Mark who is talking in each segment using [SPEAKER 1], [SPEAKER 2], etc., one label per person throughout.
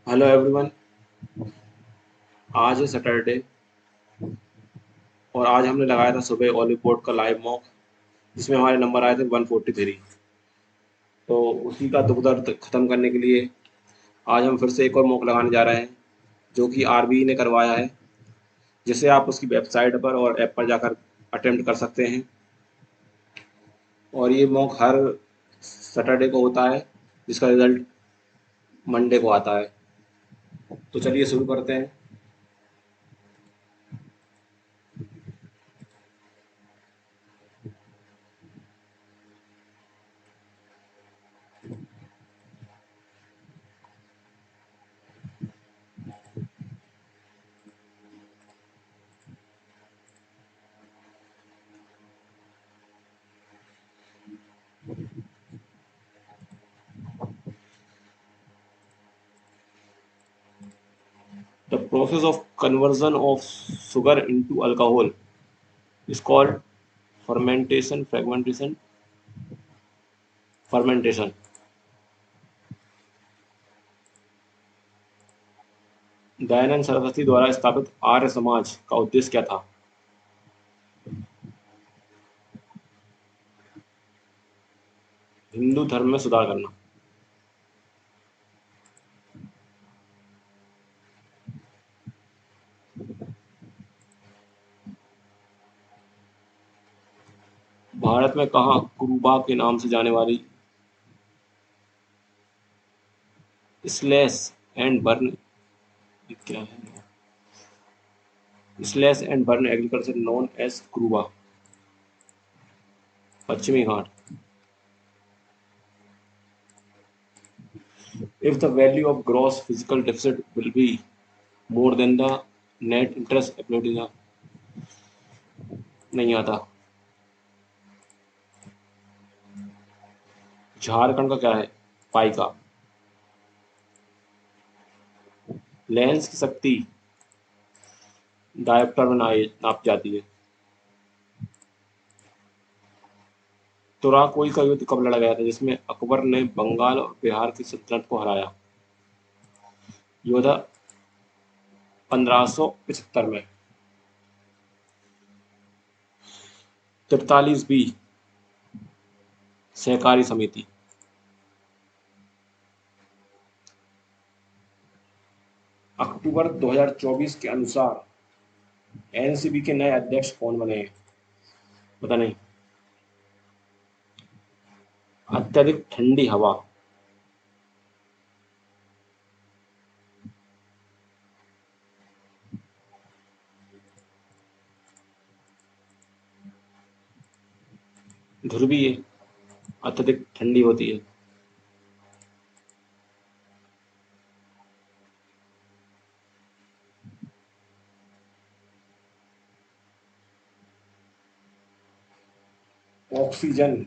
[SPEAKER 1] Hello everyone. आज है Saturday और आज हमने लगाया था सुबह ओलीपोर्ट का लाइव मॉक जिसमें हमारे नंबर आए थे 143। तो उसी का दुख दर्द ख़त्म करने के लिए आज हम फिर से एक और मॉक लगाने जा रहे हैं जो कि आरबीई ने करवाया है, जिसे आप उसकी वेबसाइट पर और ऐप पर जाकर अटेम्प्ट कर सकते हैं। और ये मॉक हर सैटरडे को होता है जिसका रिजल्ट मंडे को आता है। तो चलिए शुरू करते हैं। The process of conversion of sugar into alcohol is called fermentation. Dayanand Saraswati द्वारा स्थापित आर्य समाज का उद्देश्य क्या था? हिंदू धर्म में सुधार करना। भारत में कहाँ कुरुबा के नाम से जाने वाली स्लैश एंड बर्न क्या है? Slash and burn agriculture known as Kuruba, Pashchimi Ghat. If the value of gross physical deficit will be more than the net interest ability, नहीं आता। झारखंड का क्या है? पाई का। लेंस की शक्ति डायोप्टर में नाप जाती है। तुराकोई का युद्ध कब लड़ा गया था जिसमें अकबर ने बंगाल और बिहार की सल्तनत को हराया? योद्धा 1575 में। 43 बी सहकारी समिति। अक्टूबर 2024 के अनुसार एनसीबी के नए अध्यक्ष कौन बने हैं? पता नहीं। अत्यधिक ठंडी हवा। ध्रुवीय अत्यधिक ठंडी होती है। ऑक्सीजन।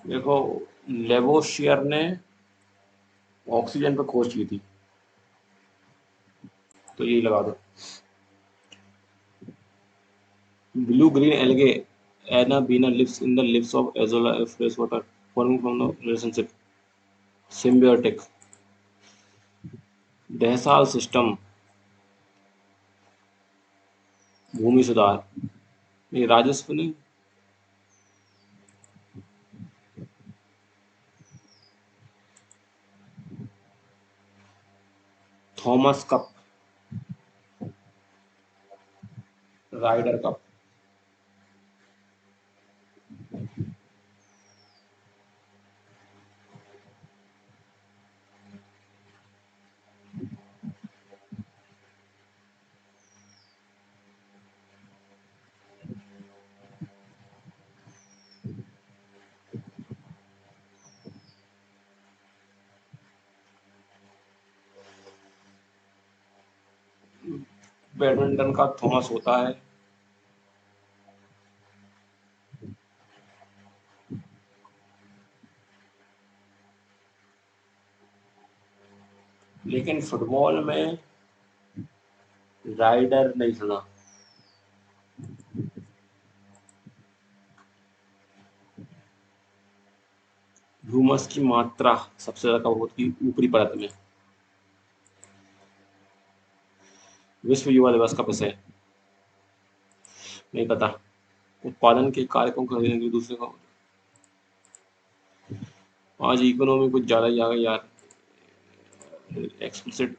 [SPEAKER 1] देखो, लेवोशियर ने ऑक्सीजन पर खोज की थी, तो यही लगा दो। Blue green algae anabaena lives in the lives of azolla fresh water forming from the relationship symbiotic। देहसाल सिस्टम भूमि सुधार, ये राजस्व नहीं। Thomas Cup, Ryder Cup. Badminton का थॉमस होता है। लेकिन फुटबॉल में राइडर नहीं सुना। ह्यूमस की मात्रा सबसे ज्यादा कब होती है? ऊपरी परत में। विश्व युवा दिवस कब से? नहीं पता। उत्पादन के कारकों को खरीदने के लिए दूसरे का। आज इकोनॉमी कुछ ज्यादा ही आ गई यार। Explicit,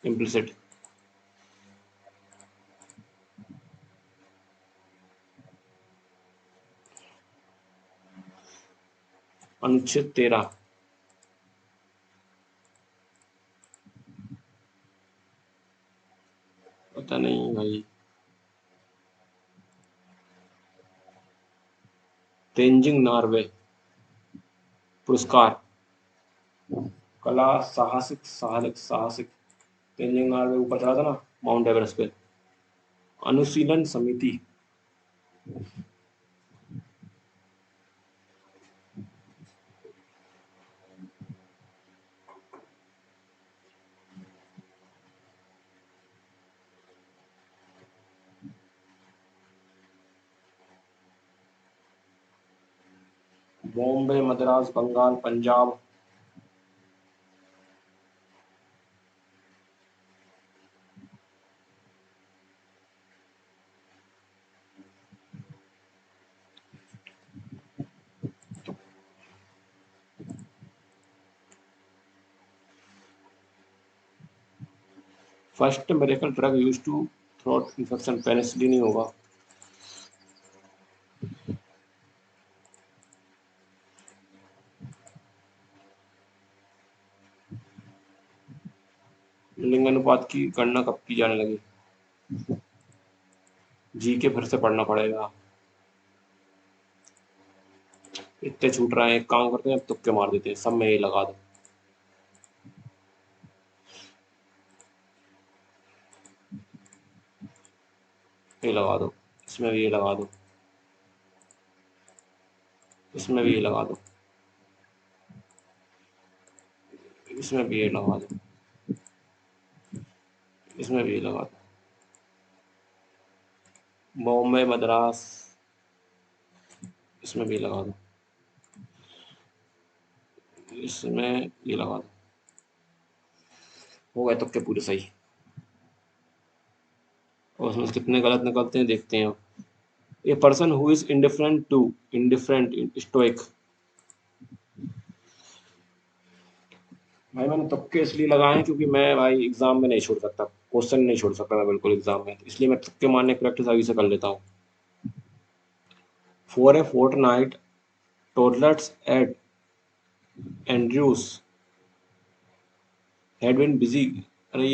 [SPEAKER 1] implicit. अनुच्छेद 13। पता नहीं भाई। तेंजिंग नॉर्वे पुरस्कार। कला साहसिक साहसिक साहसिक। तेंजिंग नॉर्वे ऊपर चढ़ा था ना, माउंट एवरेस्ट पे। Anushilan Samiti. Bombay, Madras, Bengal, Punjab. First medical drug use to throat infection, penicillin ही होगा। लिंग अनुपात की गणना कब की जाने लगी? जी के फिर से पढ़ना पड़ेगा। इतने छूट रहे हैं, एक काम करते हैं, अब तुक्के मार देते हैं, सब में ये लगा दो। ये लगा दो, इसमें भी ये लगा दो, इसमें भी ये लगा दो, इसमें भी ये लगा दो, इसमें भी ये लगा दो। बॉम्बे, मद्रास, इसमें भी लगा दो, इसमें ये लगा दो। हो गए तुक्के पूरे सही। और उसमें से कितने गलत निकलते हैं देखते हैं। A person who is indifferent to, indifferent stoic. भाई मैंने तुक्के इसलिए लगाए हैं क्योंकि मैं भाई एग्जाम में नहीं छोड़ सकता, क्वेश्चन नहीं छोड़ सकता मैं बिल्कुल एग्जाम में, इसलिए मैं तुक्के मारने की प्रैक्टिस अभी से कर लेता हूँ। For a fortnight toilets at Andrews had been busy। अरे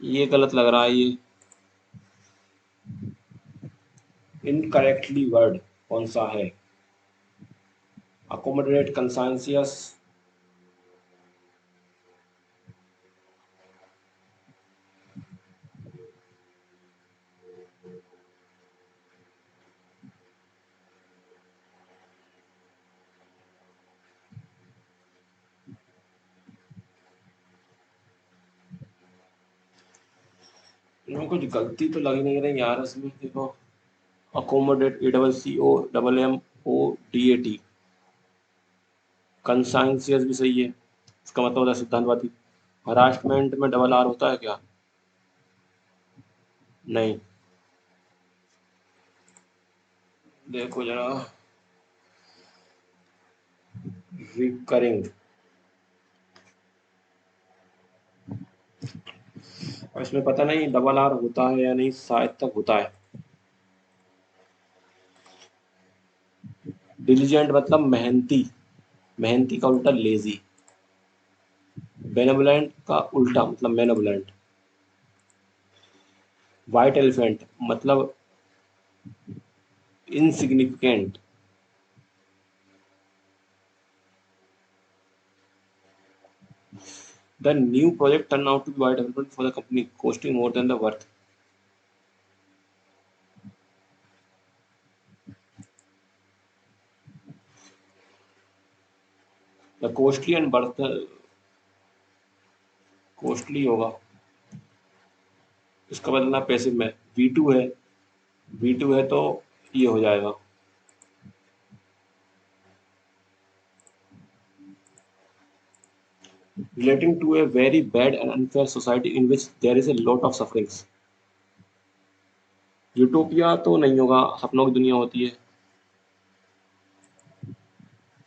[SPEAKER 1] ये गलत लग रहा है ये। इनकरेक्टली वर्ड कौन सा है? अकोमोडेट, कंसाइंसियस। इनमें कुछ गलती तो लग नहीं रही यार इसमें, देखो। Accommodate, A double C O double M O D A T. Conscientious भी सही है, इसका मतलब होता है सिद्धांतवादी। हरासमेंट में डबल आर होता है क्या? नहीं। देखो जरा। रिकरिंग, और इसमें पता नहीं डबल आर होता है या नहीं, शायद तक होता है। डिलीजेंट मतलब मेहनती, मेहनती का उल्टा लेजी। बेनेवोलेंट का उल्टा मतलब बेनेवोलेंट। वाइट एलिफेंट मतलब insignificant. The new project turned out to be wide development for the company, costing more than the worth. The costly and worth costly होगा, इसका बदलना पैसिव में V2 है, V2 है तो ये हो जाएगा। Relating to a very bad and unfair society in which there is a lot of sufferings. Utopia तो नहीं होगा, सपनों की दुनिया होती है।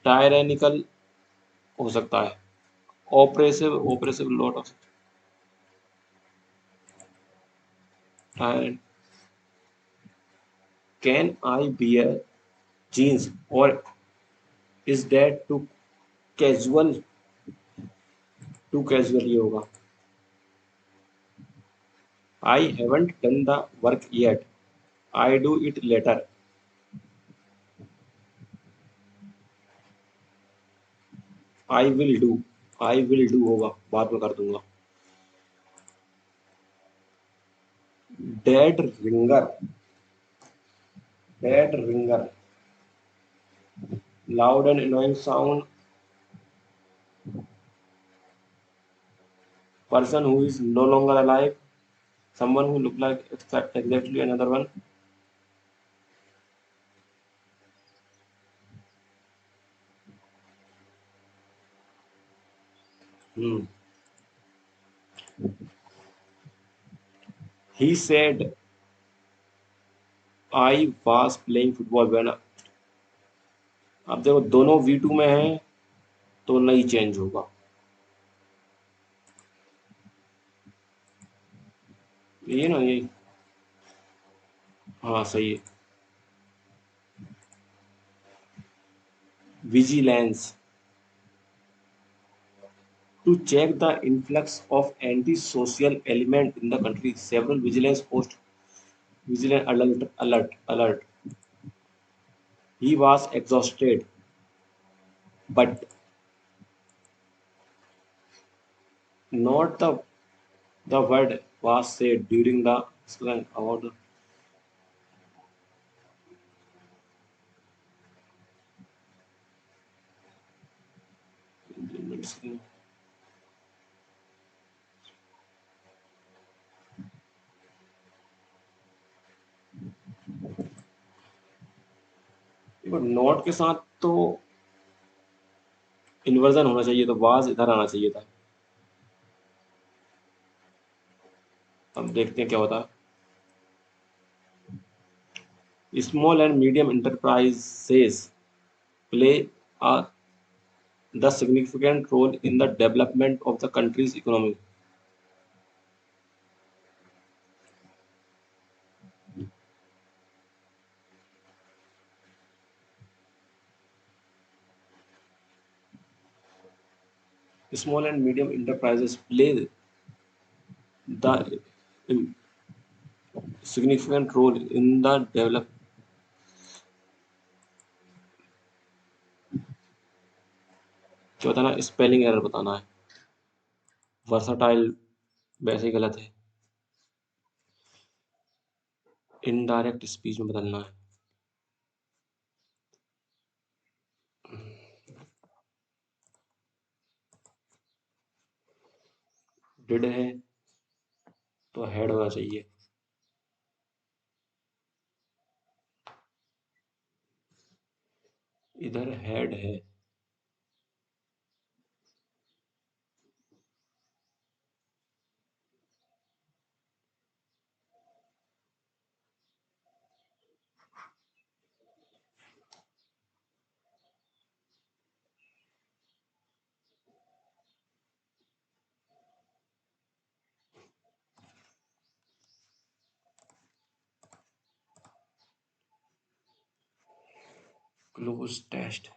[SPEAKER 1] टायरेनिकल हो सकता है, oppressive oppressive lot of tyre. Can I wear jeans और is that casual to casual ये होगा। I haven't done the work yet, I do it later. I will do होगा, बाद में कर दूंगा। Dead ringer, dead ringer, loud and annoying sound, person who is no longer alive, someone who look like exactly another one. Hmm. He said I was playing football when। अब देखो दोनों V2 में है तो नहीं चेंज होगा, ये ना ये। हाँ सही है। Vigilance, to check the influx of anti-social element in the country, several vigilance post vigilant alert. He was exhausted, but not the word was said during the discussion about the note के साथ तो inversion होना चाहिए, तो was इधर आना चाहिए था। अब देखते हैं क्या होता है। Small and medium enterprises play a the significant role in the development of the country's economy. Small and medium enterprises play the significant role in the develop। क्या बताना, स्पेलिंग एरर बताना है। वर्साटाइल वैसे ही गलत है, इनडायरेक्ट स्पीच में बदलना है। डिड है तो हेड होना चाहिए। इधर हेड है। Cloze test.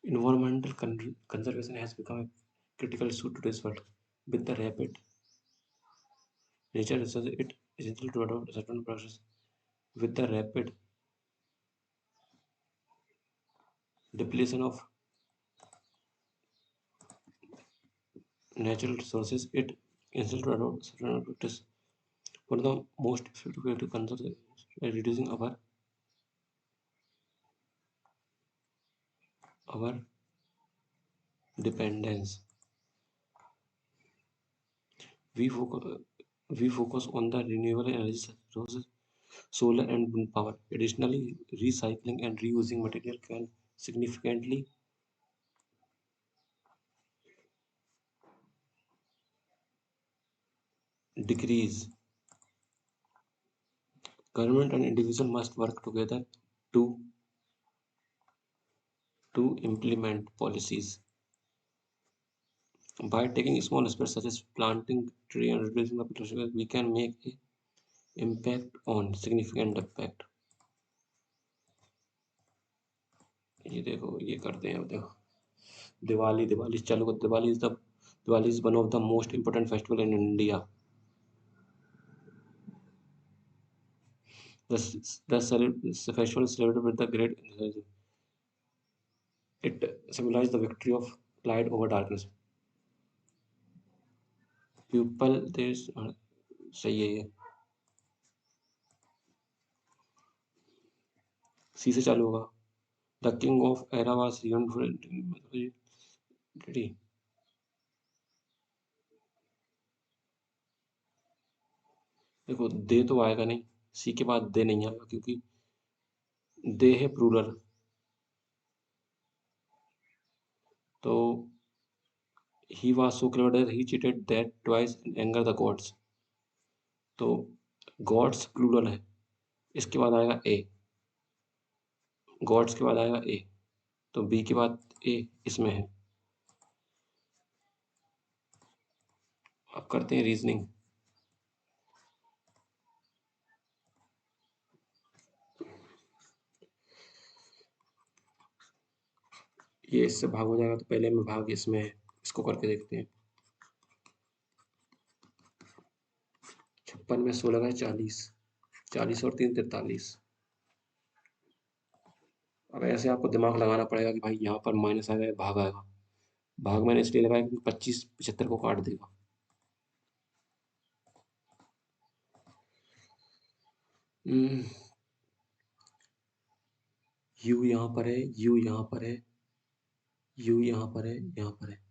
[SPEAKER 1] Environmental conservation has become a critical issue to today's world. With the rapid nature research, it is essential to adopt certain process. With the rapid depletion of natural resources. It instead adopts practice. One of the most effective way to conserve reducing our dependence. We focus we focus on the renewable energy sources, solar and wind power. Additionally, recycling and reusing material can significantly decrease. Government and individual must work together to implement policies. By taking small steps such as planting tree and reducing the pollution, we can make a impact on significant impact. ये देखो ये करते हैं अब देखो दिवाली चालू कर Diwali is one of the most important festival in India the festival is celebrated with the great enthusiasm. It symbolizes the victory of light over darkness. People this सही है ये सी से चालू होगा the king of era was देखो दे तो आएगा नहीं सी के बाद दे नहीं आएगा क्योंकि दे है प्लूरल तो he was so clever that he cheated that twice and anger the gods तो गॉड्स प्लूरल है इसके बाद आएगा ए गॉड्स के बाद आएगा ए तो बी के बाद ए इसमें है अब करते हैं रीजनिंग ये इससे भाग हो जाएगा तो पहले में भाग इसमें है इसको करके देखते हैं 56 में 16 है 40 40 और 3 43 अब ऐसे आपको दिमाग लगाना पड़ेगा कि भाई यहाँ पर माइनस आएगा भाग आएगा भाग मैंने इसलिए लगाया कि 25 75 को काट देगा यू यहाँ पर है यू यहाँ पर है यू यहाँ पर है यहाँ पर है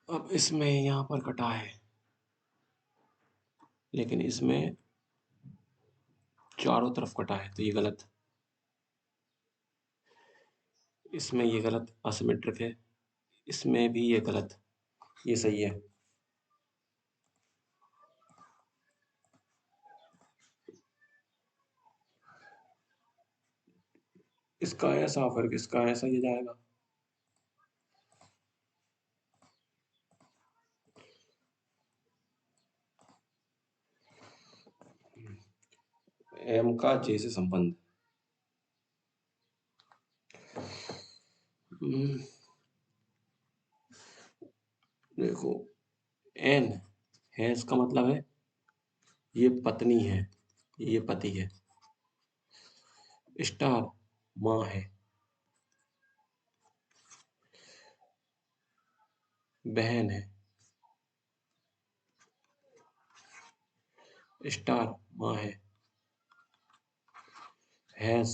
[SPEAKER 1] अब इसमें यहाँ पर कटा है लेकिन इसमें चारों तरफ कटा है तो ये गलत इसमें ये गलत असिमेट्रिक है इसमें भी ये गलत ये सही है इसका ऐसा फर्क इसका ऐसा ये जाएगा एम का जे से संबंध। देखो एन हैज का मतलब है ये पत्नी है, ये पति है। स्टार माँ है। बहन है। स्टार माँ है। हैज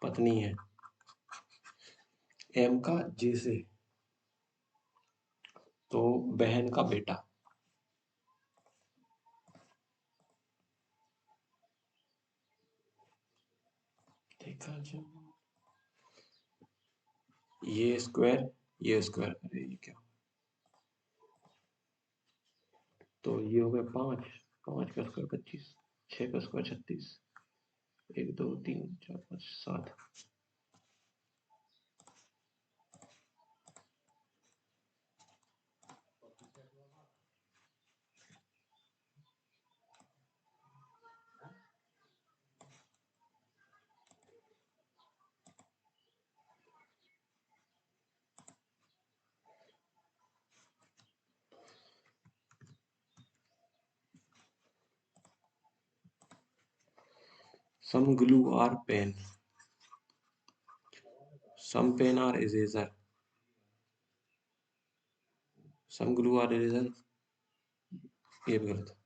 [SPEAKER 1] पत्नी है। एम का जे से तो बहन का बेटा। देखा जो ये स्क्वायर, अरे ये क्या, तो ये हो गया 5, 5 का स्क्वायर 25, 6 का square 36, 1 2 3 4 5 7। Some glue or pen, some pen or eraser, some glue or eraser, ये भी गलत।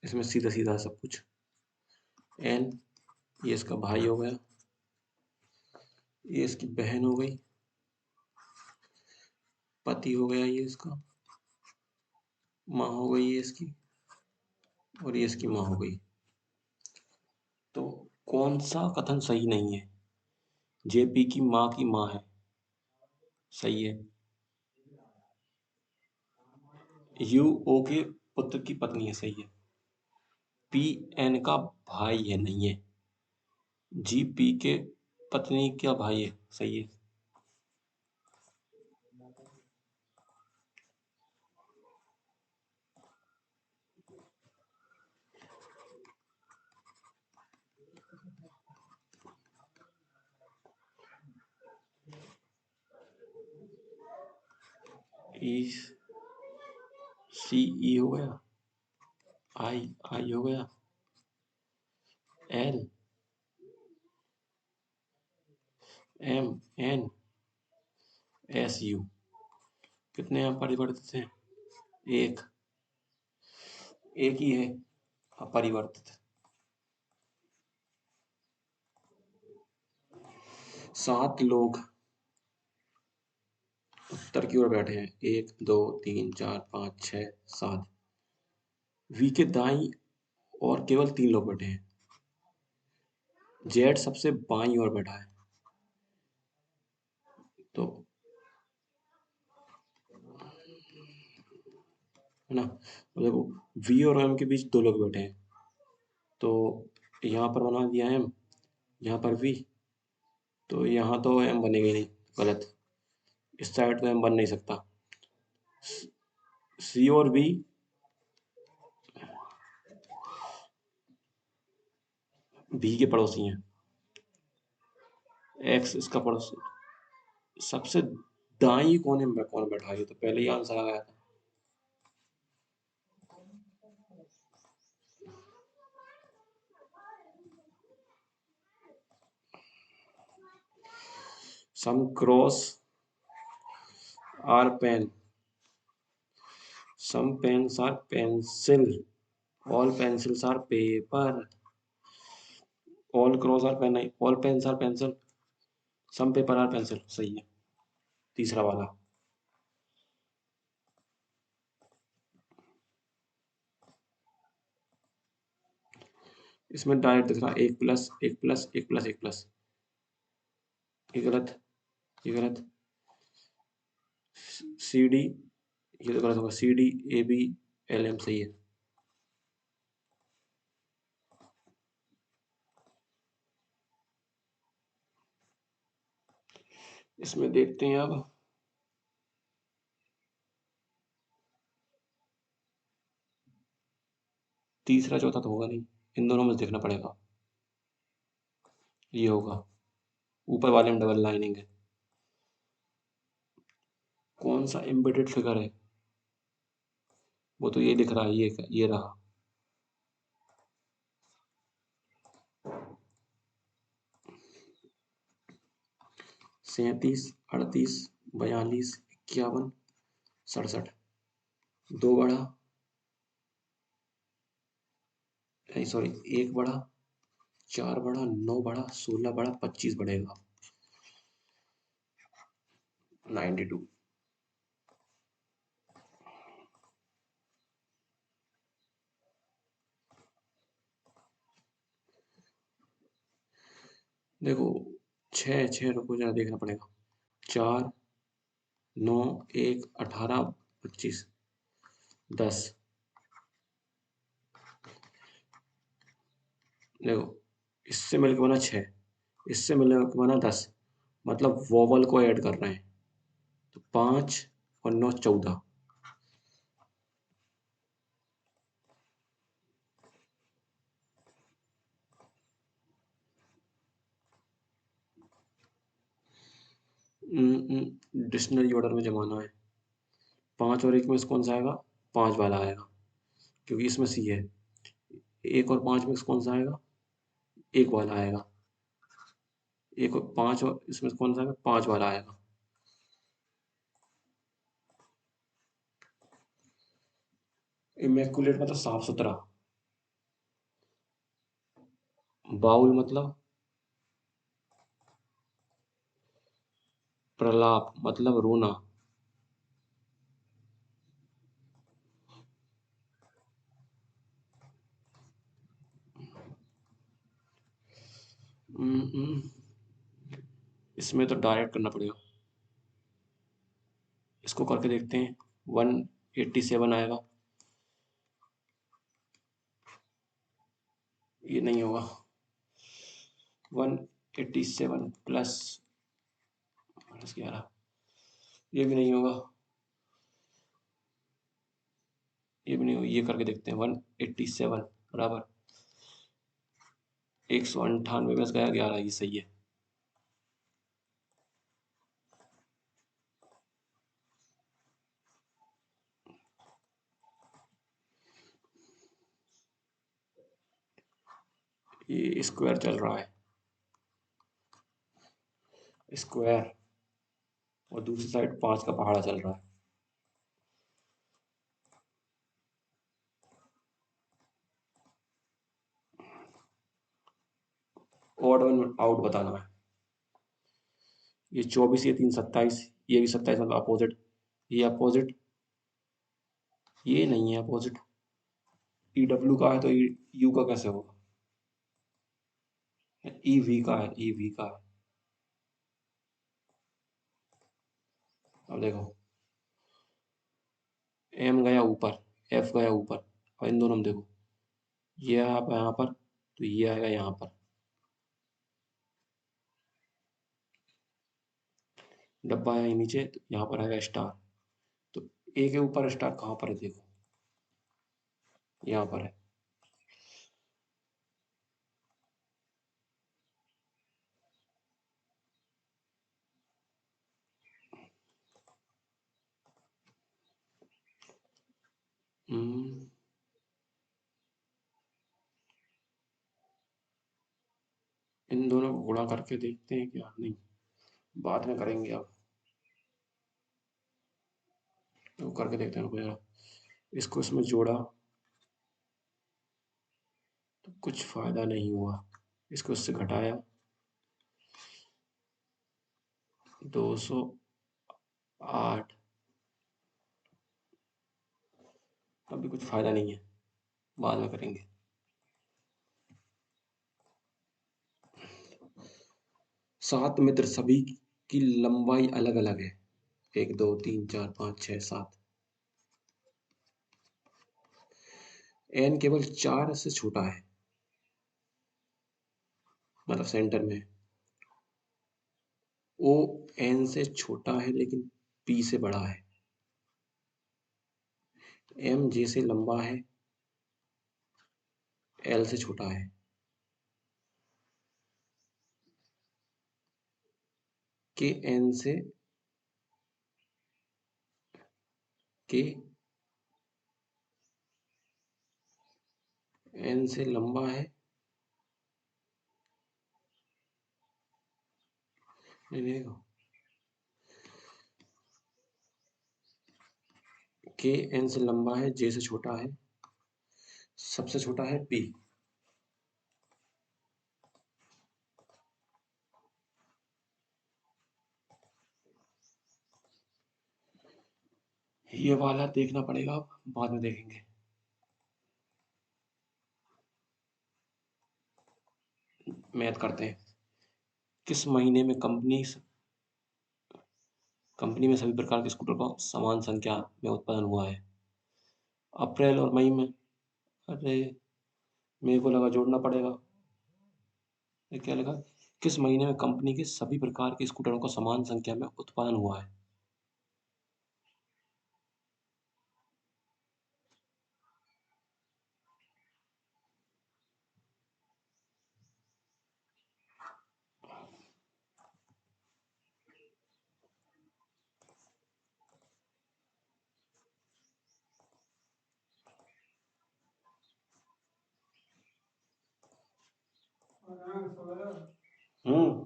[SPEAKER 1] इसमें सीधा सीधा सब कुछ। एन ये इसका भाई हो गया, ये इसकी बहन हो गई, पति हो गया ये इसका, माँ हो गई ये इसकी, और ये इसकी माँ हो गई। तो कौन सा कथन सही नहीं है? जेपी की माँ है, सही है। यू ओ के पुत्र की पत्नी है, सही है। पी एन का भाई है, नहीं है। जी पी के पत्नी का भाई है, सही है। ई सी ई हो गया, आई आई हो गया, L M N S U. कितने यहाँ परिवर्तित हैं? एक, एक ही है अपरिवर्तित। 7 लोग उत्तर की ओर बैठे हैं, 1 2 3 4 5 6 7। वी के दाई और केवल 3 लोग बैठे हैं। जेड सबसे बाईं ओर बैठा है, तो है ना। और देखो वी और एम के बीच 2 लोग बैठे हैं, तो यहाँ पर बना दिया एम, यहाँ पर वी, तो यहाँ तो एम बनेगा ही नहीं, गलत। इस साइड तो एम बन नहीं सकता। सी और बी बी के पड़ोसी हैं, एक्स इसका पड़ोसी। सबसे दाई कोने में कौन बैठा है, ये तो पहले ही आंसर आ गया था। Some cross are pen, some pens are pencil, all pencils are paper, all cross are pen नहीं, all pens are pencil, some paper are pencil, सही है तीसरा वाला। इसमें डायरेक्ट दिख रहा है 1 प्लस 1 प्लस 1 प्लस 1 प्लस। ये गलत, ये गलत, सी डी, ये तो गलत होगा, C D A B L M सही है। इसमें देखते हैं अब, तीसरा चौथा तो होगा नहीं, इन दोनों में देखना पड़ेगा। ये होगा, ऊपर वाले में डबल लाइनिंग है। कौन सा एम्बेडेड फिगर है? वो तो ये दिख रहा है, ये रहा। 37, 38, 42, 51, 67। दो बड़ा, नहीं सॉरी, एक बड़ा, चार बड़ा, 9 बड़ा, 16 बड़ा, 25 बढ़ेगा, 92। देखो, छः छः, रुको जरा देखना पड़ेगा। 4, 9, 1, 18, 25, 10। देखो, इससे मिलकर बना 6, इससे मिलकर बना 10, मतलब वोवल को ऐड कर रहे हैं, तो 5 और 9, 14। डिक्शनरी ऑर्डर में जमाना है। 5 और 1 में से कौन सा आएगा? 5 वाला आएगा, क्योंकि इसमें सी है। 1 और 5 में से कौन सा आएगा? 1 वाला आएगा। 1 और 5, और इसमें से कौन सा आएगा? 5 वाला आएगा। इमेकुलेट मतलब साफ सुथरा। बाउल मतलब प्रलाप, मतलब रोना। हम्म, इसमें तो डायरेक्ट करना पड़ेगा। इसको करके देखते हैं, 187 आएगा। ये नहीं होगा। 187 प्लस -11, ये भी नहीं होगा। ये भी नहीं होगा। ये करके देखते हैं, 187 बराबर 198 में से गया 11, ये सही है। ये स्क्वायर चल रहा है, स्क्वायर, और दूसरी साइड 5 का पहाड़ा चल रहा है। ऑड वन आउट बताना है। ये 24, ये 3 27, ये भी 27, मतलब अपोजिट। ये अपोजिट, ये नहीं है अपोजिट। ई डब्ल्यू का है तो यू का कैसे होगा? ई वी का है, ई वी का है। अब देखो, एम गया ऊपर, एफ गया ऊपर, और इन दोनों में देखो, ये आप यहाँ पर, तो ये आएगा यहाँ पर। डब्बा है नीचे, तो यहाँ पर आएगा स्टार। तो ए के ऊपर स्टार कहाँ पर है? देखो, यहाँ पर है। हम्म, इन दोनों को गुणा करके देखते हैं क्या? नहीं, बाद में करेंगे। अब तो करके देखते हैं, रुको जरा। इसको इसमें जोड़ा तो कुछ फायदा नहीं हुआ, इसको इससे घटाया, 208, अभी कुछ फायदा नहीं है, बाद में करेंगे। सात मित्र सभी की लंबाई अलग अलग है, 1 2 3 4 5 6 7। एन केवल 4 से छोटा है, मतलब सेंटर में। ओ एन से छोटा है लेकिन पी से बड़ा है। एम जे से लंबा है, एल से छोटा है। के एन से के एन से लंबा है, नहीं नहीं, के एन से लंबा है, जे से छोटा है, सबसे छोटा है पी। ये वाला देखना पड़ेगा, अब बाद में देखेंगे। मैथ करते हैं। किस महीने में कंपनी में सभी प्रकार के स्कूटर का समान संख्या में उत्पादन हुआ है? अप्रैल और मई में। अरे, मेरे को लगा जोड़ना पड़ेगा। ये क्या लगा? किस महीने में कंपनी के सभी प्रकार के स्कूटरों का समान संख्या में उत्पादन हुआ है? हम्म।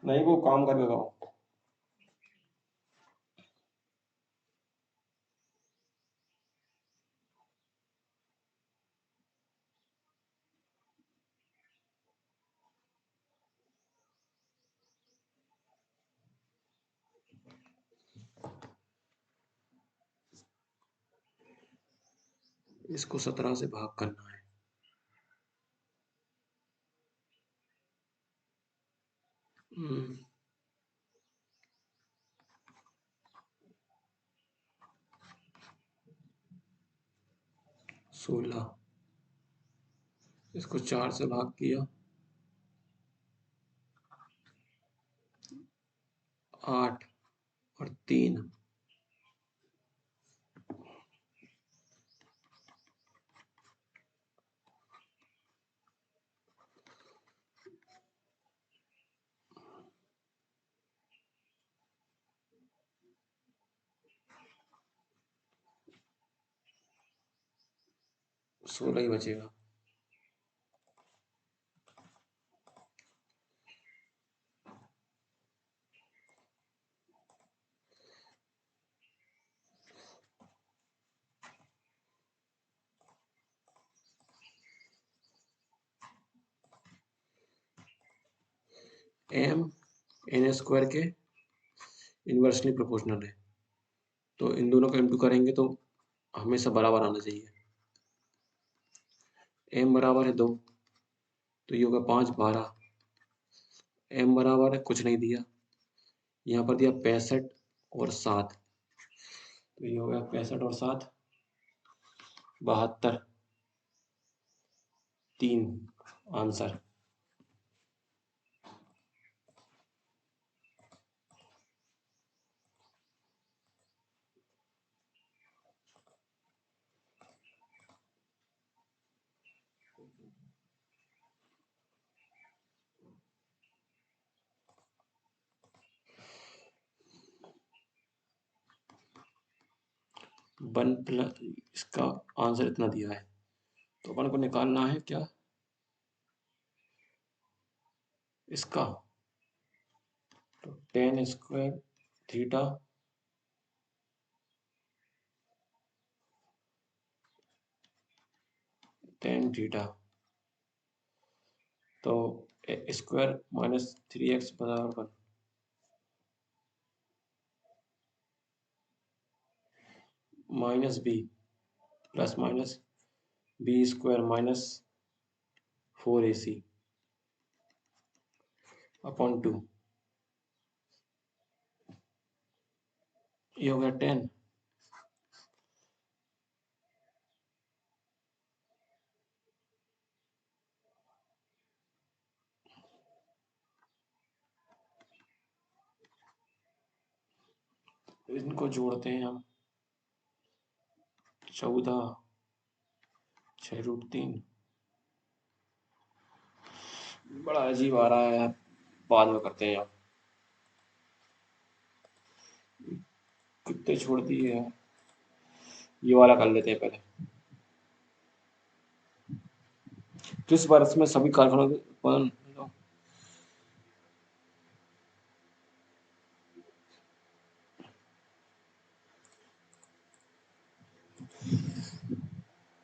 [SPEAKER 1] नहीं, वो काम कर रहा हूँ। इसको 17 से भाग करना है। हम्म, 16। इसको 4 से भाग किया, 8 और 3। 16 ही बचेगा। एम एन स्क्वायर के इन्वर्सली प्रोपोर्शनल है, तो इन दोनों का इंटू करेंगे तो हमेशा बराबर आना चाहिए। एम बराबर है 2, तो ये होगा 5 12। एम बराबर है, कुछ नहीं दिया, यहाँ पर दिया 65 और 7, तो ये हो गया 65 और 7 72। 3 आंसर। वन प्लस, इसका आंसर इतना दिया है, तो अपन को निकालना है क्या इसका। तो 10 स्क्वायर थीटा, 10 थीटा, तो स्क्वायर माइनस 3x बराबर 1। Minus B plus minus B square minus 4 AC upon 2, ये हो गया 10। इनको जोड़ते हैं हम, 14 6√3, बड़ा अजीब आ रहा है, बाद में करते हैं। आप कितने छोड़ दिए हैं, ये वाला कर लेते हैं पहले। किस वर्ष में सभी कारखानों के उत्पादन,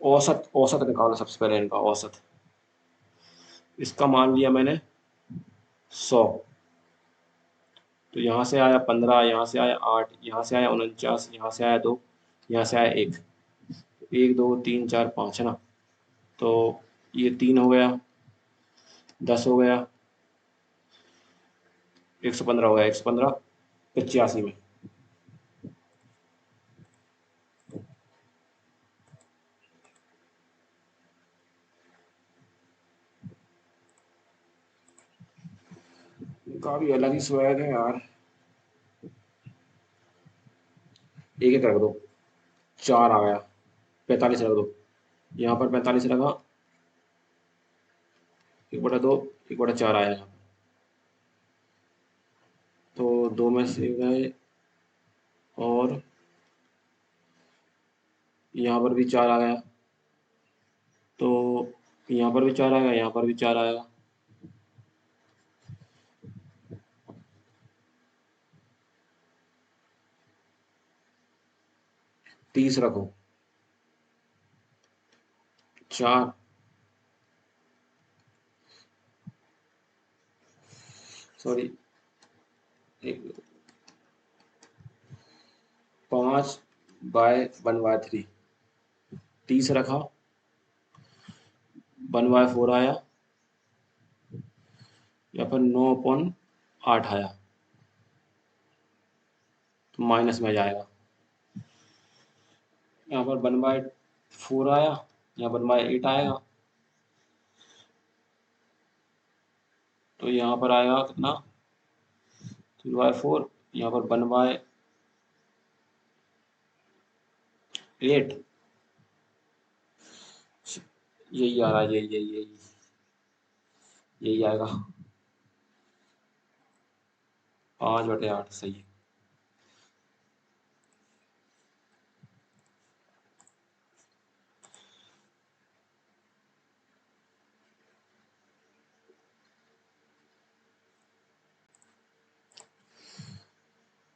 [SPEAKER 1] औसत औसत निकालो सबसे पहले इनका औसत। इसका मान लिया मैंने 100, तो यहाँ से आया 15, यहाँ से आया 8, यहाँ से आया 49, यहाँ से आया 2, यहाँ से आया 1, 1 2 3 4 5 है ना, तो ये 3 हो गया, 10 हो गया, 115 हो गया, 115 85 में। इनका भी अलग ही स्वैग है यार। एक एक रख दो, 4 आ गया, 45 रख दो, यहाँ पर 45 रखा, 1/2, 1/4 आया यहाँ, तो 2 में से गए, और यहाँ पर भी 4 आ गया, तो यहाँ पर भी 4 आएगा, यहाँ पर भी 4 आएगा, तीस रखो, 4, सॉरी, 5/1/3, 30 रखा, 1/4 आया, या फिर 9/8 आया, तो माइनस में जाएगा। यहाँ पर 1/4 आया, यहाँ 1/8 आएगा, तो यहाँ पर आएगा कितना, 3/4, यहाँ पर 1/8, यही आ रहा है, यही यही यही यही आएगा, 5/8 सही है।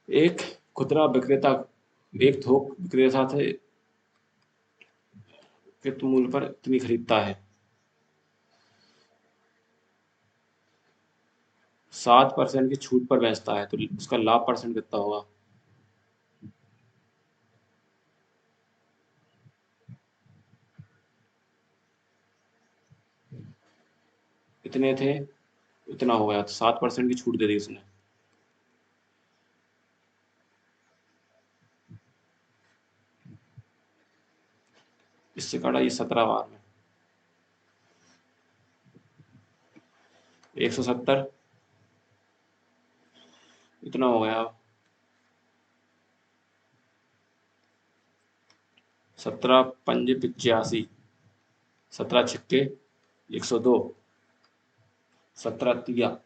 [SPEAKER 1] एक खुदरा विक्रेता एक थोक विक्रेता से कित मूल्य पर इतनी खरीदता है, 7% की छूट पर बेचता है, तो उसका लाभ परसेंट कितना होगा। इतने थे, इतना हो गया, तो 7% की छूट दे दी उसने। इससे काटा ये 17 बार में, 170, इतना हो गया, 17×5 = 85, 17 × 6 = 102, 17×3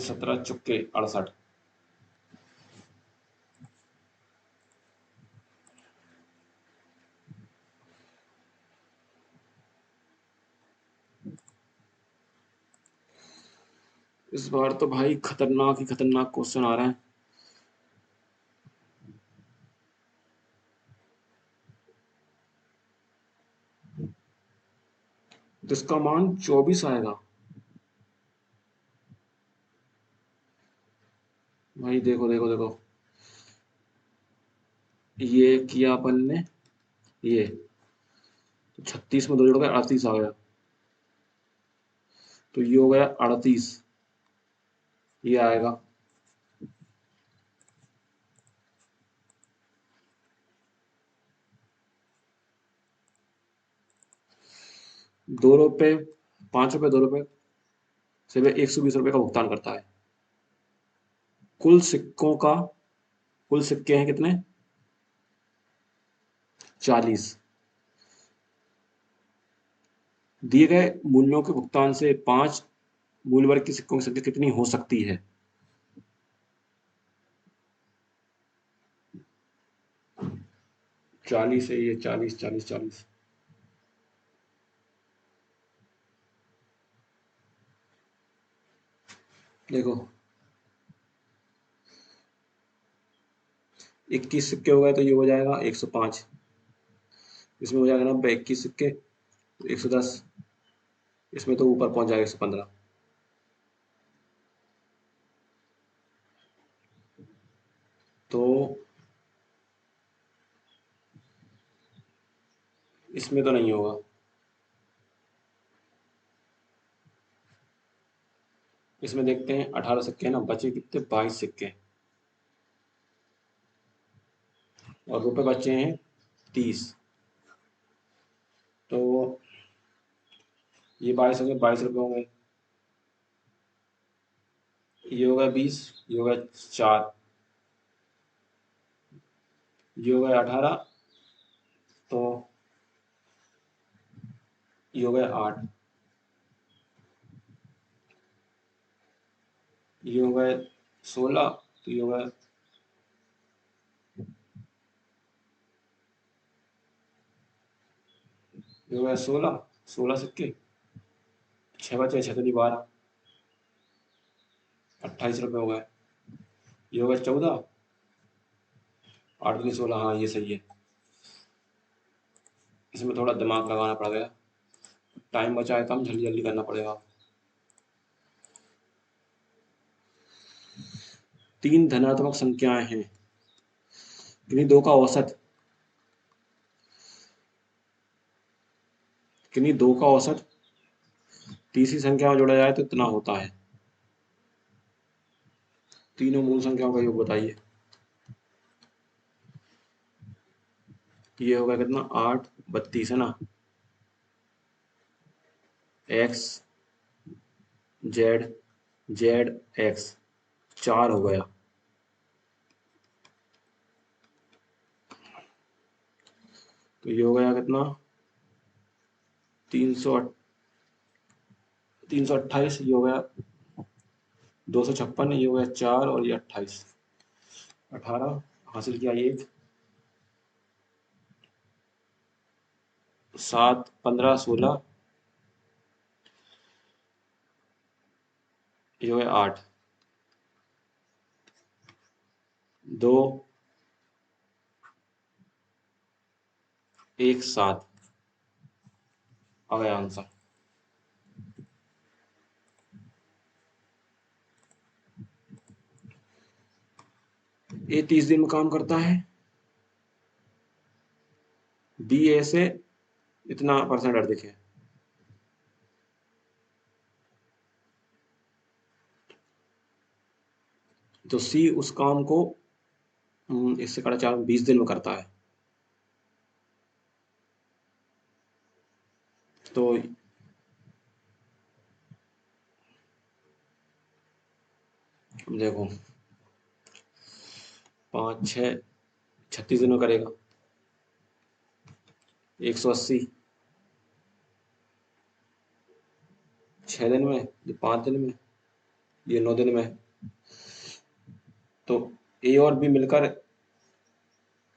[SPEAKER 1] 17 × 68। इस बार तो भाई खतरनाक ही खतरनाक क्वेश्चन आ रहे हैं। तो इसका मान 24 आएगा। भाई देखो देखो देखो, ये किया अपन ने, ये तो 36 में 2 जोड़ गए, 38 आ गया, तो ये हो गया 38, ये आएगा। ₹2, ₹5, ₹2 से वह ₹120 का भुगतान करता है। कुल सिक्कों का, कुल सिक्के हैं कितने? 40। दिए गए मूल्यों के भुगतान से 5 मूल्य वर्ग की सिक्कों की संख्या कितनी हो सकती है? चालीस है ये, 40, 40, 40। देखो, 21 सिक्के हो गए तो ये हो जाएगा 105। इसमें हो जाएगा 90, 21 सिक्के तो 110। इसमें तो ऊपर पहुंच जाएगा 115। तो इसमें तो नहीं होगा। इसमें देखते हैं, 18 सिक्के हैं ना, बचे कितने? 22 सिक्के। और रुपए बचे हैं 30। तो ये 22 हो गए, ₹22 होंगे। ये हो गया 20, ये हो गया 4, ये हो गया 18, तो ये हो गया 8, ये हो गए 16, तो ये हो गया, ये हो गया 16। 16 सिक्के, 6 बचे, 6 दूनी 12, ₹28 हो गए। ये हो गया 14, 8 दूनी 16, हाँ ये सही है। इसमें थोड़ा दिमाग लगाना पड़ गया, टाइम बचा है कम, जल्दी जल्दी करना पड़ेगा। 3 धनात्मक संख्याएं हैं, किन्हीं दो का औसत, किन्हीं दो का औसत तीसरी संख्या में जोड़ा जाए तो इतना होता है। तीनों मूल संख्याओं का योग बताइए। ये होगा कितना? 8, 32 है ना। एक्स, जेड, जेड एक्स, 4 हो गया। तो ये हो गया कितना? 300, 328, ये हो गया 256, ये हो गया 4 और ये 28, 18 हासिल किया। ये 7, 15, 16, ये हो गया 8, 2, 1, 7 आ गया आंसर। ए 30 दिन में काम करता है, बी ए से इतना परसेंट अधिक है। तो सी उस काम को इससे कड़ा 4, 20 दिन में करता है। तो देखो, 5, 6, 36 दिन में करेगा। 180 6 दिन में, ये 5 दिन में, ये 9 दिन में। तो ए और बी मिलकर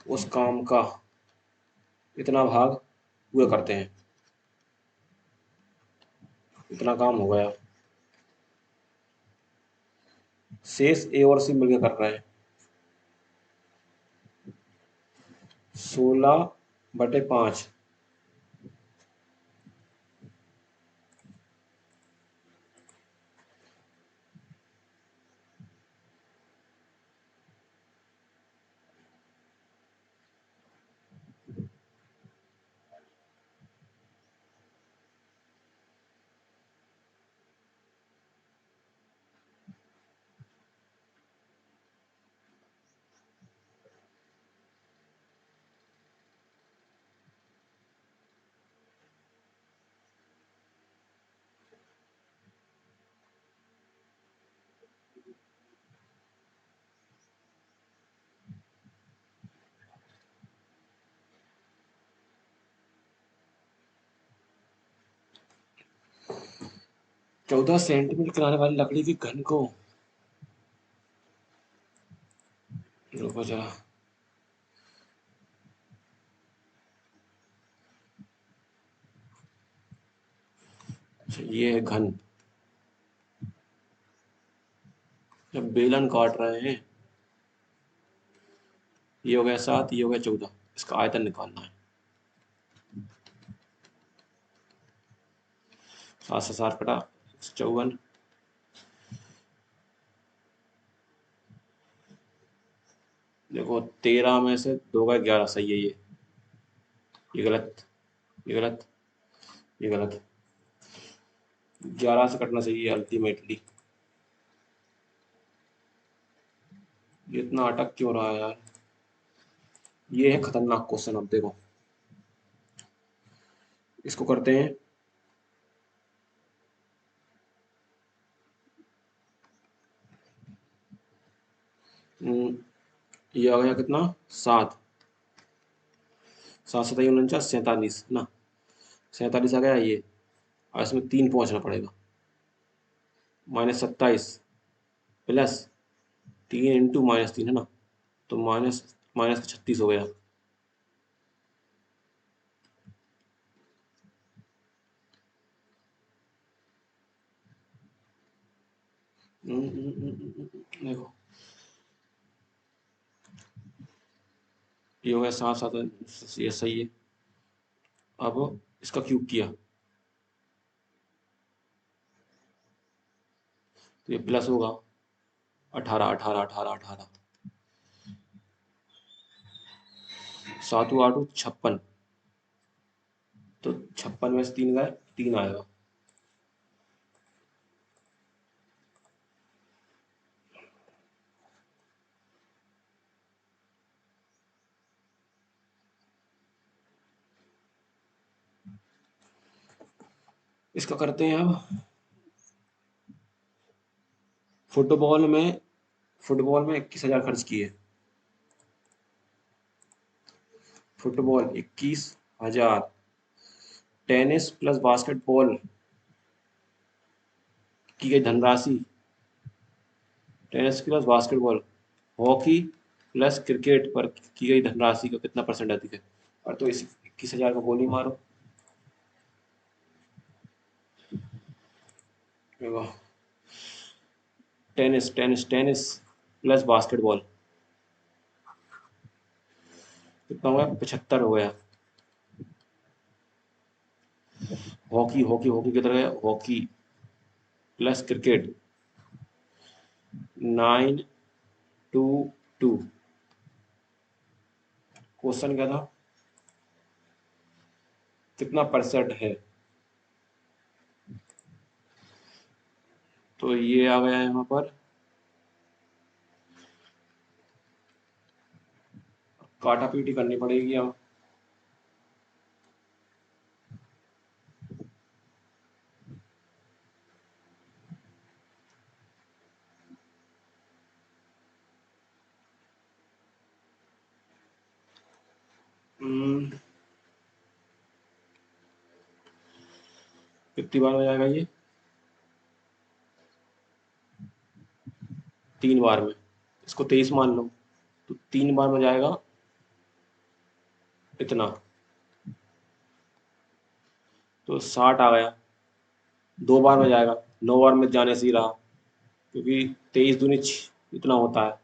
[SPEAKER 1] उस काम का इतना भाग पूरा करते हैं। इतना काम हो गया। शेष ए और सी मिलकर कर रहे हैं। 16/5। 14 सेंटीमीटर कराने वाली लकड़ी की घन को, रुको जरा, अच्छा ये है घन। जब बेलन काट रहे हैं, ये हो गया 7, ये हो गया 14, इसका आयतन निकालना है। 7 से 7 कटा, 54, देखो 13 में से 2 का 11 सही है ये गलत, ये गलत, ये गलत, 11 से कटना चाहिए अल्टीमेटली। ये इतना अटक क्यों रहा है यार, ये है खतरनाक क्वेश्चन। अब देखो इसको करते हैं, ये आ गया कितना, 7, 7 7 49, 47 ना, 47 आ गया ये, और इसमें 3 पहुंचना पड़ेगा, -27 प्लस 3 इंटू -3 है ना, तो माइनस माइनस 36 हो गया। देखो ये हो गया 7 7, ये सही है। अब इसका क्यूब किया तो ये प्लस होगा, 18 18 18 18, 7 8 56, तो 56 में से 3 गए, 3 आएगा। इसका करते हैं अब, फुटबॉल में, फुटबॉल में 21,000 खर्च किए, फुटबॉल 21,000, टेनिस प्लस बास्केटबॉल की गई धनराशि, tennis plus basketball, hockey plus cricket पर की गई धनराशि का कितना परसेंट अधिक है। और तो इस 21,000 को गोली मारो, देखो tennis tennis tennis plus basketball कितना हो गया, 75 हो गया। हॉकी हॉकी हॉकी कितना गया, हॉकी प्लस क्रिकेट 922। क्वेश्चन क्या था, कितना परसेंट है, तो ये आ गया यहाँ पर, काटा पीटी करनी पड़ेगी अब। कितनी बार हो जाएगा ये, 3 बार में, इसको 23 मान लो, तो 3 बार में जाएगा इतना, तो 60 आ गया। 2 बार में जाएगा, 9 बार में जाने से ही रहा, क्योंकि 23 दूनी इतना होता है।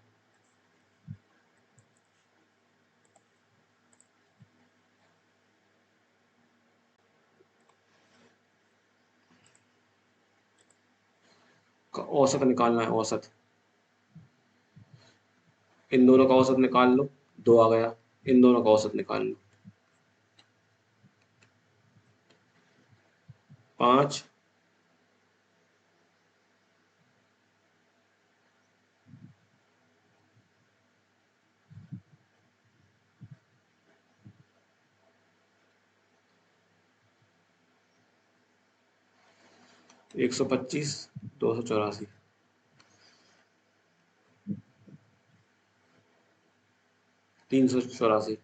[SPEAKER 1] औसत निकालना है, औसत, इन दोनों का औसत निकाल लो, 2 आ गया, इन दोनों का औसत निकाल लो, 5, 125, 284, 384,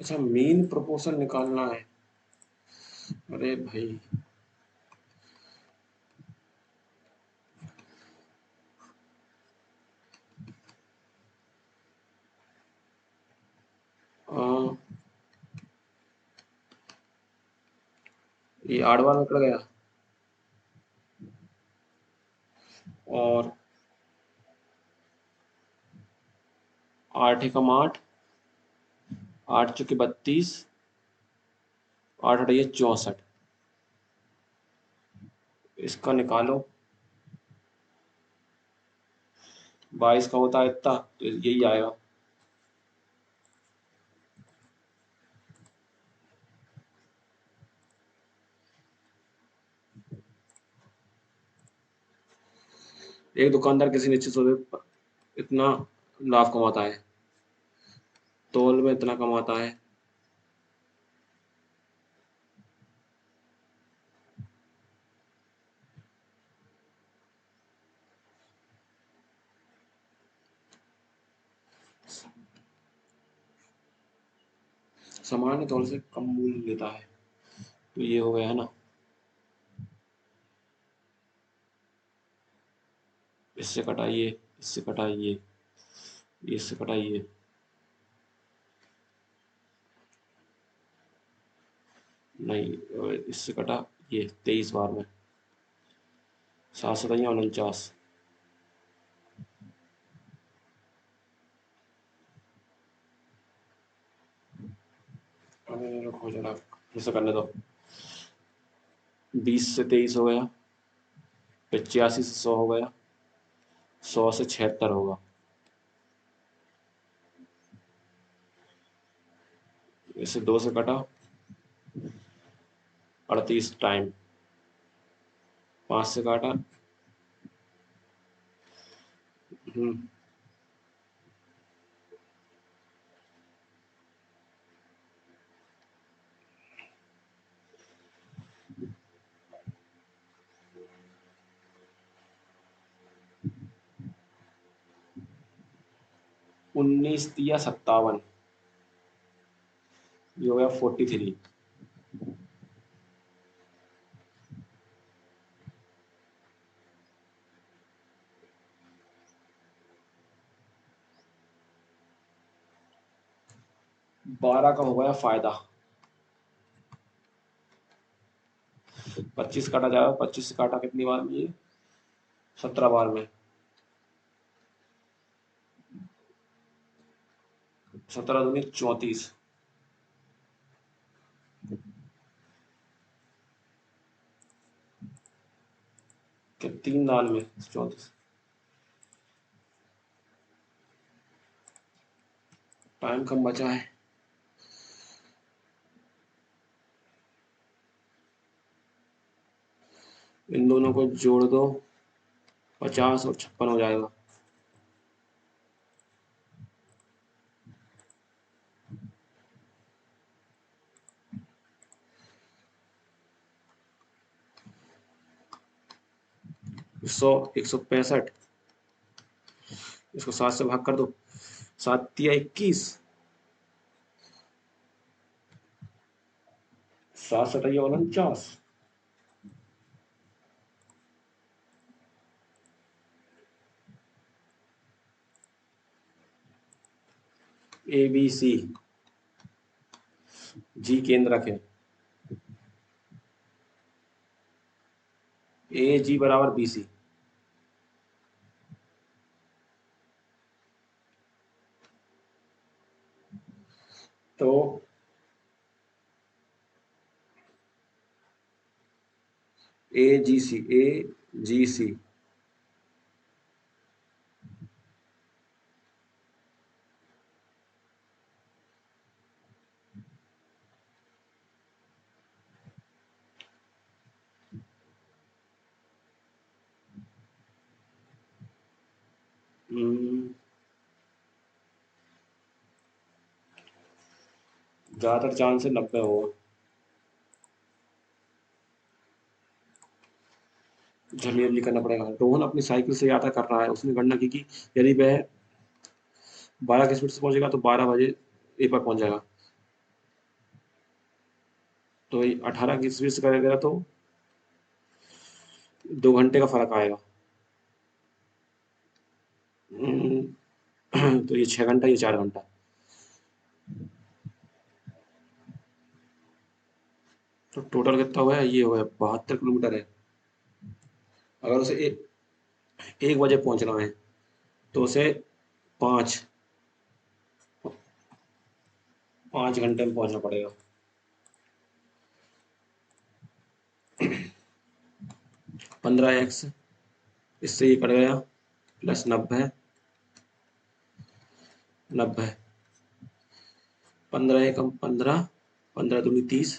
[SPEAKER 1] अच्छा, मीन प्रोपोर्शन निकालना है। अरे भाई, आ, ये 8 बार निकल गया। और 8 एकम 8, 8 चौके 32, 8 अड़े 64। इसका निकालो। 22 का होता है इतना, तो यही आएगा। एक दुकानदार किसी निश्चित सौदे पर इतना लाभ कमाता है, तौल में इतना कमाता है। सामान्य तौल से कम मूल्य लेता है, तो ये हो गया है ना। इससे कटाइए, इससे कटाइए, इससे कटाइए। नहीं, इससे कटा ये 23 बार में। 7 7 49। अरे रुको जरा, फिर से करने दो। 20 से 23 हो गया, 85 से 100 हो गया, 100 से 76 होगा। इससे 2 से कटा, 38 टाइम। 5 से काटा, 19 या 57, ये हो गया 43। 12 का हो गया फायदा। 25 काटा जाएगा, 25 से काटा कितनी बार में, ये 17 बार में। 17 दूनी 34, के 3 दान में 34। टाइम कम बचा है। इन दोनों को जोड़ दो, 50 और 56 हो जाएगा। सौ, 165। इसको 7 से भाग कर दो, 7 तिया 21, 7 सतैया 49। ABC, जी केंद्रक है। AG बराबर BC। तो AGC ज्यादातर चांस है 90 होगा। जल्दी जल्दी करना पड़ेगा। रोहन अपनी साइकिल से यात्रा कर रहा है। उसने गणना की कि यदि वह 12 की स्पीड से पहुंचेगा तो 12 बजे ए पर पहुंच जाएगा। तो 18 की स्पीड से करेगा तो 2 घंटे का फर्क आएगा। तो ये 6 घंटा, ये 4 घंटा। तो टोटल कितना हुआ है? ये हुआ है 72 किलोमीटर है। अगर उसे 1 बजे पहुंचना है तो उसे पाँच 5 घंटे में पहुंचना पड़ेगा। 15x, इससे ये कट गया, प्लस 90, 15 एकम 15, 15 दूनी 30,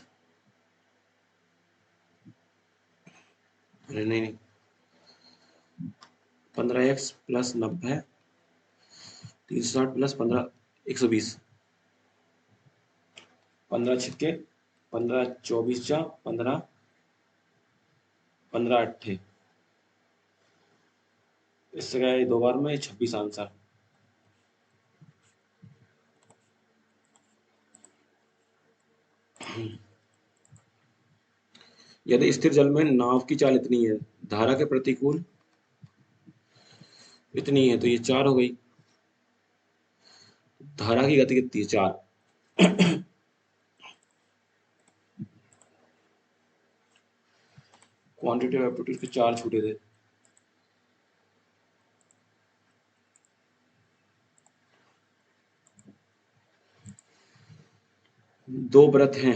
[SPEAKER 1] अरे नहीं, 15x प्लस 90, 360 प्लस 15, 120, 15 छिक्के 15, 24 जा 15, 15 अट्ठे, इससे क्या है 2 बार में 26 आंसर। यदि स्थिर जल में नाव की चाल इतनी है, धारा के प्रतिकूल इतनी है, तो ये 4 हो गई। धारा की गति कितनी है? 4। क्वांटिटी ऑफ एप्टीट्यूड के 4 छूटे थे। दो व्रत हैं,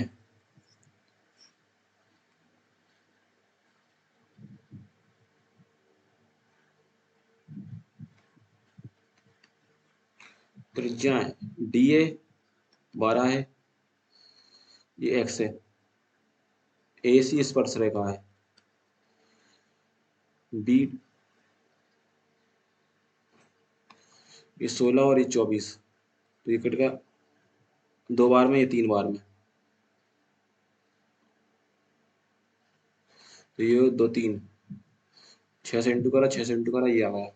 [SPEAKER 1] त्रिज्या है डी ए 12 है, ये एक्स है, ए सी स्पर्श रेखा है, बी ये 16 और ये 24, तो ये कट गया 2 बार में, ये 3 बार में, तो ये 2 3, 6 से इंटू करा, 6 से इंटू करा, ये आ गया।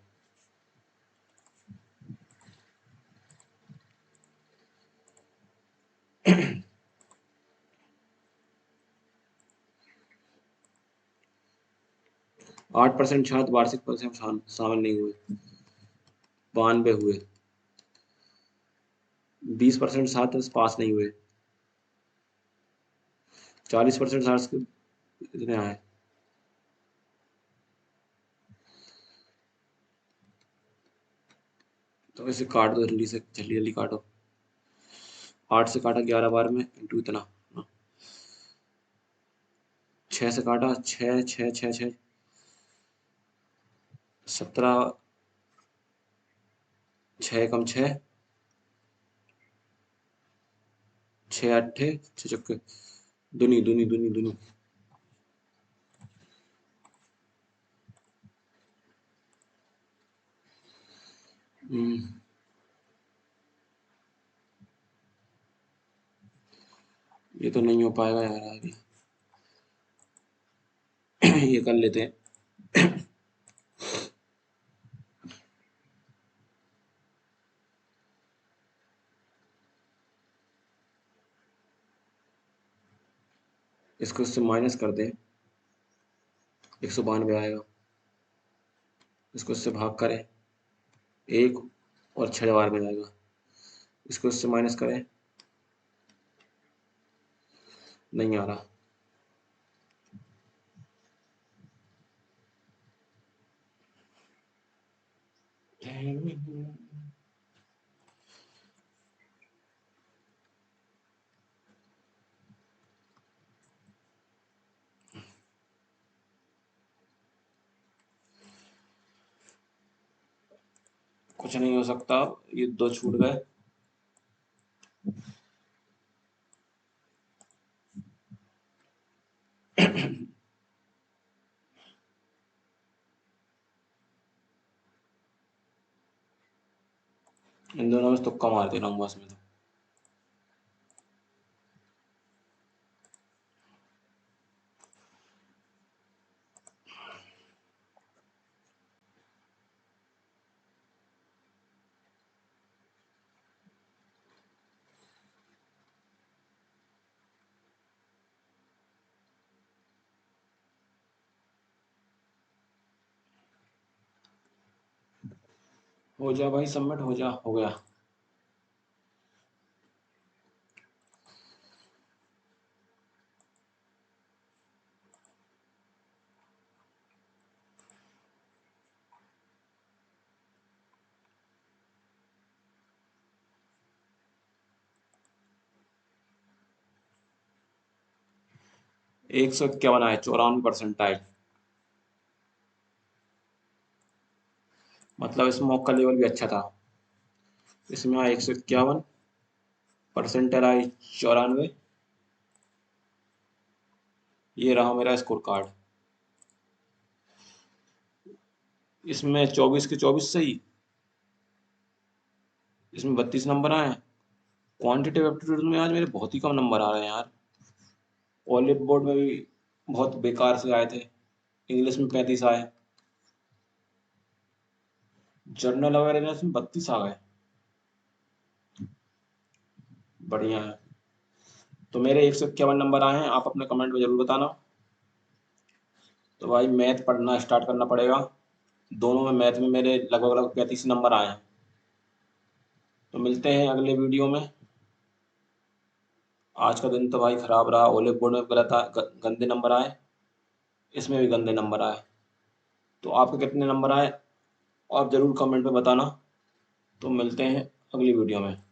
[SPEAKER 1] आठ परसेंट छात्र वार्षिक परीक्षा में शामिल नहीं हुए, 92 हुए। 20% छात्र पास नहीं हुए, 40% छात्र इतने आए। तो इसे काट दो जल्दी से, जल्दी जल्दी काटो। 8 से काटा 11 बार में, इंटू इतना, 6 से काटा 6, 6, 6, 6, 17, 6 कम 6, 6 अट्ठे 6 चक्के, दुनी दुनी दुनी दुनी, ये तो नहीं हो पाएगा यार आगे। ये कर लेते हैं। इसको इससे माइनस कर दें, 192 आएगा। इसको इससे भाग करें, 1 और 6 बार में आएगा। इसको इससे माइनस करें, नहीं आ रहा। कुछ नहीं हो सकता, ये 2 छूट गए। इन दोनों में तुक्का मार दे रहा हूँ बस मैं तो। हो जा भाई, सबमिट हो जा, हो गया। 151 आए, 94%। मतलब इस मॉक का लेवल भी अच्छा था। इसमें आया 151, परसेंटाइल आई 94। ये रहा मेरा स्कोर कार्ड। इसमें 24 के 24 सही। इसमें 32 नंबर आए। क्वांटिटेटिव एप्टीट्यूड में आज मेरे बहुत ही कम नंबर आ रहे हैं यार। ओलिव बोर्ड में भी बहुत बेकार से आए थे। इंग्लिश में 35 आए। जर्नल अवेयरनेस में 32 आ गए। बढ़िया है। तो मेरे 151 नंबर आए हैं, आप अपने कमेंट में जरूर बताना। तो भाई मैथ पढ़ना स्टार्ट करना पड़ेगा। दोनों में मैथ में मेरे लगभग लगभग 35 नंबर आए हैं। तो मिलते हैं अगले वीडियो में। आज का दिन तो भाई खराब रहा, ओलिव बोर्ड में गलत गंदे नंबर आए। इसमें भी गंदे नंबर आए। तो आपके कितने नंबर आए आप जरूर कमेंट में बताना। तो मिलते हैं अगली वीडियो में।